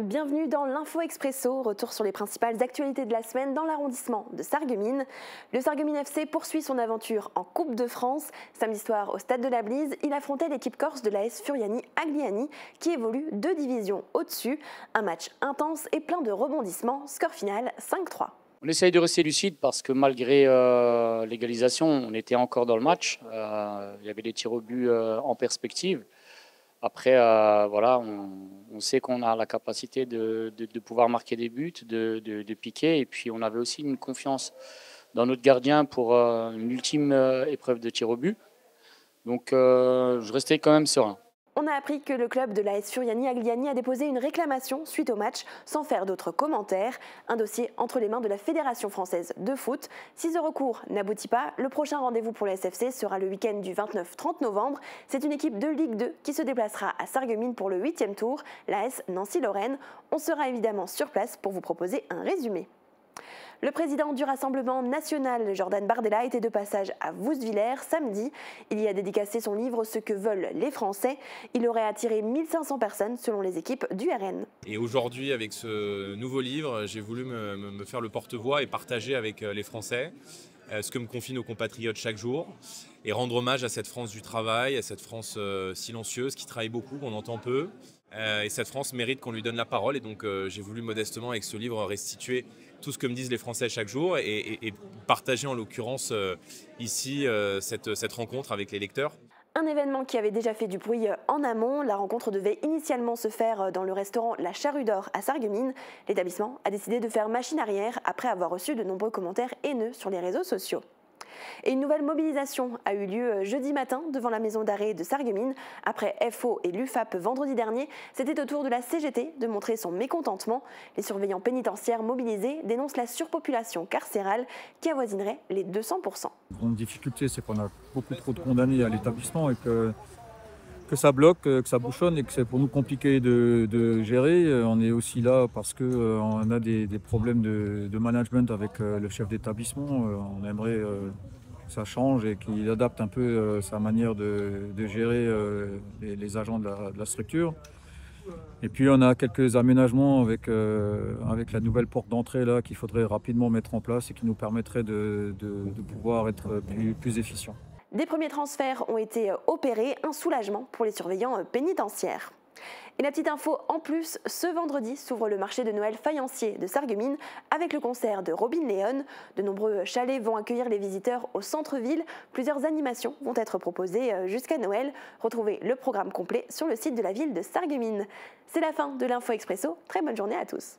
Bienvenue dans l'Info Expresso, retour sur les principales actualités de la semaine dans l'arrondissement de Sarreguemines. Le Sarreguemines FC poursuit son aventure en Coupe de France. Samedi soir au Stade de la Blise, il affrontait l'équipe corse de l'AS Furiani Agliani qui évolue 2 divisions au-dessus. Un match intense et plein de rebondissements, score final 5-3. On essaye de rester lucide parce que malgré l'égalisation, on était encore dans le match. Il y avait des tirs au but en perspective. Après, voilà, on sait qu'on a la capacité de pouvoir marquer des buts, de piquer. Et puis, on avait aussi une confiance dans notre gardien pour une ultime épreuve de tir au but. Donc, je restais quand même serein. On a appris que le club de l'AS Furiani Agliani a déposé une réclamation suite au match sans faire d'autres commentaires. Un dossier entre les mains de la Fédération française de foot. Si ce recours n'aboutit pas, le prochain rendez-vous pour la SFC sera le week-end du 29-30 novembre. C'est une équipe de Ligue 2 qui se déplacera à Sarreguemines pour le 8e tour, l'AS Nancy-Lorraine. On sera évidemment sur place pour vous proposer un résumé. Le président du Rassemblement national, Jordan Bardella, était de passage à Woustviller samedi. Il y a dédicacé son livre « Ce que veulent les Français ». Il aurait attiré 1500 personnes selon les équipes du RN. Et aujourd'hui, avec ce nouveau livre, j'ai voulu me faire le porte-voix et partager avec les Français ce que me confient nos compatriotes chaque jour et rendre hommage à cette France du travail, à cette France silencieuse qui travaille beaucoup, qu'on entend peu. Et cette France mérite qu'on lui donne la parole et donc j'ai voulu modestement avec ce livre restituer tout ce que me disent les Français chaque jour et partager en l'occurrence ici cette rencontre avec les lecteurs. Un événement qui avait déjà fait du bruit en amont. La rencontre devait initialement se faire dans le restaurant La Charrue d'Or à Sarreguemines. L'établissement a décidé de faire machine arrière après avoir reçu de nombreux commentaires haineux sur les réseaux sociaux. Et une nouvelle mobilisation a eu lieu jeudi matin devant la maison d'arrêt de Sarreguemines. Après FO et l'UFAP vendredi dernier, c'était au tour de la CGT de montrer son mécontentement. Les surveillants pénitentiaires mobilisés dénoncent la surpopulation carcérale qui avoisinerait les 200%. La grande difficulté, c'est qu'on a beaucoup trop de condamnés à l'établissement et que ça bloque, que ça bouchonne et que c'est pour nous compliqué de gérer. On est aussi là parce qu'on a des problèmes de management avec le chef d'établissement. On aimerait que ça change et qu'il adapte un peu sa manière de gérer les agents de la structure. Et puis on a quelques aménagements avec la nouvelle porte d'entrée là qu'il faudrait rapidement mettre en place et qui nous permettrait de pouvoir être plus efficient. Des premiers transferts ont été opérés, un soulagement pour les surveillants pénitentiaires. Et la petite info en plus, ce vendredi s'ouvre le marché de Noël faïencier de Sarreguemines avec le concert de Robin Leon. De nombreux chalets vont accueillir les visiteurs au centre-ville. Plusieurs animations vont être proposées jusqu'à Noël. Retrouvez le programme complet sur le site de la ville de Sarreguemines. C'est la fin de l'Info Expresso. Très bonne journée à tous.